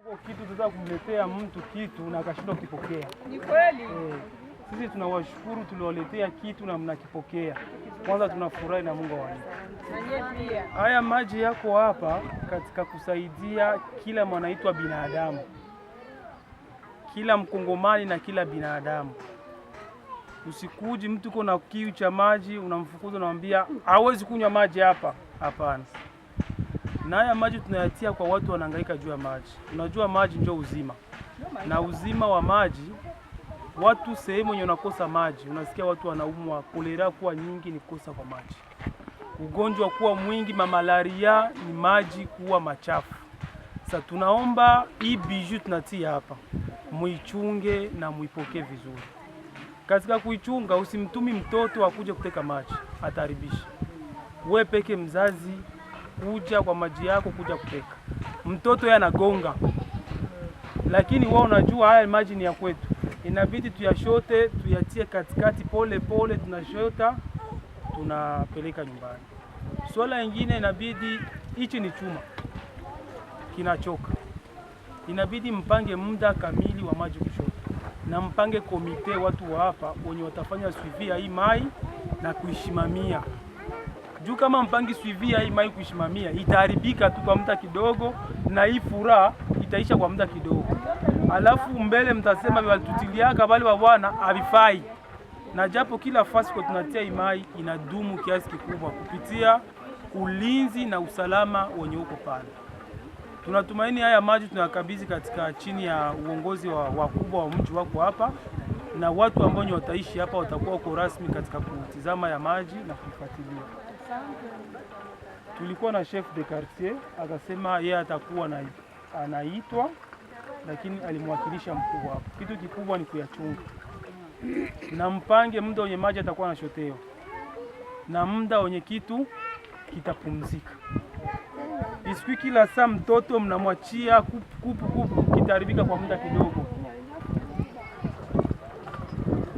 Kitu tunataka kumletea mtu kitu na akashindwa kukipokea. Ni kweli. Sisi tunawashukuru tuliwaletea kitu na mnakipokea. Kwanza tunafurahi na Mungu awalipe. Haya maji yako hapa katika kusaidia kila mwanaitwa binadamu. Kila Mkongomani na kila binadamu. Usikuji mtu uko na kiu cha maji unamfukuza unamwambia hawezi kunywa maji hapa. Hapana. Na haya maji tunayatia kwa watu wanahangaika juu ya maji. Unajua maji ndio uzima. Na uzima wa maji watu sehemu yenye unakosa maji, unasikia watu wanaumwa, kolera kuwa nyingi ni kosa kwa maji. Ugonjwa kuwa mwingi, mamalaria ni maji kuwa machafu. Sasa tunaomba hii biju tunatia hapa, muichunge na muipokee vizuri. Katika kuichunga usimtumi mtoto akuje kuteka maji, ataribisha. Wewe peke mzazi kuja kwa maji yako kuja kuteka. Mtoto yeye anagonga. Lakini wao unajua haya maji ni ya kwetu. Inabidi tuyashote, tuyatie katikati pole pole, tunashota, tunapeleka nyumbani. Swala lingine inabidi hichi ni chuma kinachoka. Inabidi mpange muda kamili wa maji kushota. Na mpange komite watu wa hapa wenye watafanya suivi ya hii mai na kuishimamia. Juu kama mpangi suivi ya hii mai kuishimamia, itaharibika tu kwa muda kidogo na hii furaha itaisha kwa muda kidogo. Alafu mbele mtasema walitutiliaka bali wa bwana havifai. Na japo kila fasi kwa tunatia imai inadumu kiasi kikubwa kupitia ulinzi na usalama wenye uko pale. Tunatumaini haya maji tunayakabidhi katika chini ya uongozi wa wakubwa wa mji wako hapa, na watu ambao wataishi hapa watakuwa wako rasmi katika kutizama ya maji na kufuatilia. Tulikuwa na chef de quartier akasema yeye atakuwa anaitwa, lakini alimwakilisha mkuu hapo. Kitu kikubwa ni kuyachunga. Na mpange muda wenye maji atakuwa anashotewa. Na muda wenye kitu kitapumzika. Isiku kila saa mtoto mnamwachia kupu kitaribika kwa muda kidogo.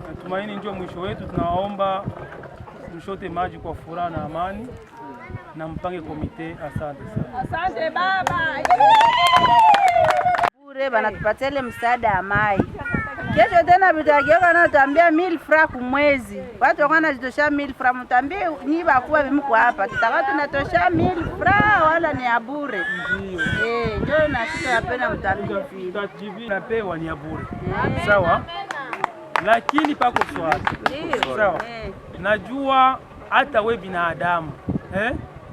Natumaini ndio mwisho wetu, tunawaomba mshote maji kwa furaha na amani na mpange komite. Asante sana. Asante baba. Bure banatupatia ile msaada ya mai. Kesho tena bitageuka na tuambia 1000 francs kwa mwezi. Watu wakana jitosha 1000 francs, mtambie ni bakuwa mko hapa. Tutakuwa tunatosha 1000 francs wala ni ya bure. Ndio. Ndio na sisi tunapenda mtambie vile. Tutajibi na pewa ni ya bure. Sawa? Lakini pako swali. Sawa? Najua hata we binadamu,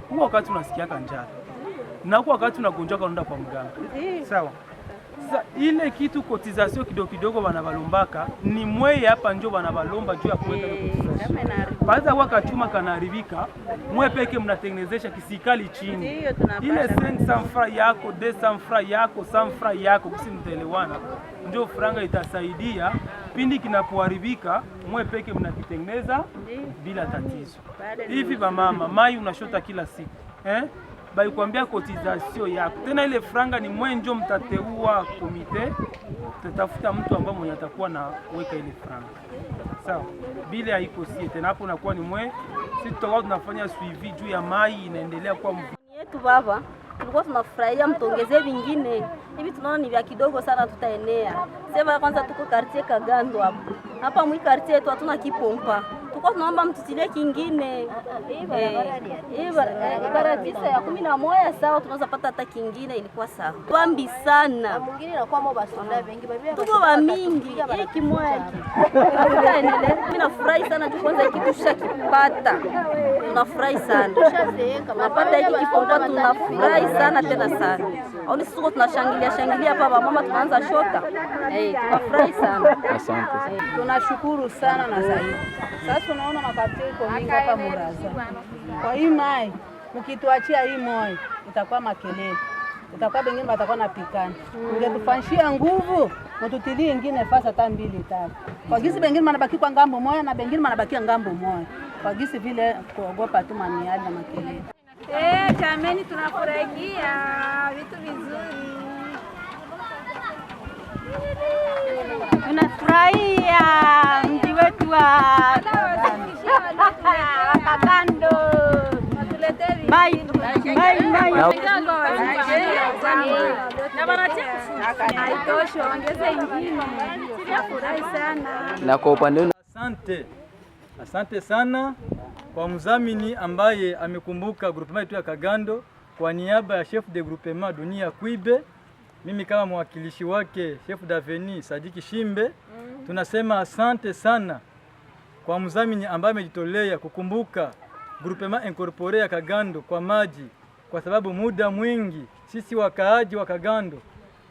huwa wakati unasikia njaa. Na kwa wakati unagonjwa unaenda kwa mganga. Sawa? Sasa ile kitu kotizasio kidogo kidogo wanabalombaka ni mweye hapa ndio wanabalomba juu ya kuweka kotizasio. Baada wakachuma kanaharibika, mwe peke mnatengenezesha kisikali chini. Ile 500 francs yako, 200 francs yako, 100 francs yako kisi mtaelewana. Ndio franga itasaidia pindi kinapoharibika, mwe peke mnakitengeneza bila tatizo. Hivi mama, mai unashota kila siku. Bai kuambia kotizasio yako. Tena ile franga ni mwenjo mtateua komite, tutafuta mtu ambaye mwenye atakuwa na weka ile franga. Sawa? Bila haiko sie tena hapo nakuwa ni mwe. Sisi tutakuwa tunafanya suivi juu ya mai inaendelea kwa yetu baba. Tulikuwa tunafurahia mtongezee vingine. Hivi tunaona ni vya kidogo sana tutaenea. Sema kwanza tuko quartier Kagando hapo. Hapa mwi quartier yetu hatuna kipompa. Tulikuwa tunaomba mtutilie kingine. Baratisa ya 11 sawa, tunaweza pata hata kingine ilikuwa sawa. Wambi sana. Mwingine anakuwa moba sonda wengi baby. Tuko wa mingi, kimoja. Mimi nafurahi sana kwanza kitu shakipata. Tunafurahi sana. Tunapata hiki kipompa tunafurahi sana tena sana. Au sisi tuko tunashangilia hapa mama tunaanza shota. Tunafurahi sana. Asante. Tunashukuru sana na zaidi. Sasa unaona makatiko iko mingi hapa Muraza. Kwa hii mai mkituachia hii moyo itakuwa makelele. Itakuwa bengine batakuwa napikana. Ungetufanyia nguvu, mtutilie ingine fasa hata 2 3. Kwa gisi bengine manabaki kwa ngambo moja na bengine manabaki ngambo moja. Kwa gisi vile kuogopa tu maniali na makelele. Jameni tunafurahia vitu vizuri. Tunafurahia mji wetu wa Kagando. Mai. Na banatia haitoshi, ongeze ingine. Tunafurahi sana. Na kwa upande wenu asante sana kwa mzamini ambaye amekumbuka groupement yetu ya Kagando kwa niaba ya chef de groupement Dunia Kwibe. Mimi kama mwakilishi wake chef d'avenue Sadiki Shimbe, tunasema asante sana kwa mzamini ambaye amejitolea kukumbuka groupement incorporé ya Kagando kwa maji, kwa sababu muda mwingi sisi wakaaji wa Kagando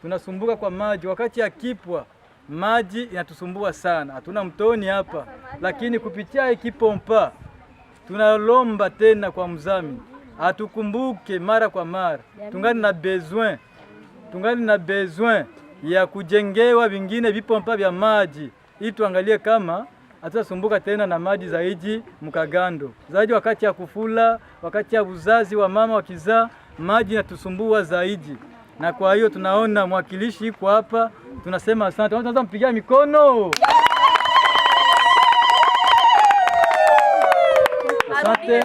tunasumbuka kwa maji. Wakati ya kipwa maji inatusumbua sana, hatuna mtoni hapa, lakini kupitia ikipompa tunalomba tena kwa mzamini atukumbuke mara kwa mara. Tungali na besoin ya kujengewa vingine vipompa vya maji ili tuangalie kama hatutasumbuka tena na maji zaidi Mkagando. Zaidi wakati ya kufula, wakati ya uzazi wa mama wakizaa, maji inatusumbua zaidi. Na kwa hiyo tunaona mwakilishi yuko hapa, tunasema asante. Tunaweza mpigia mikono. Asante.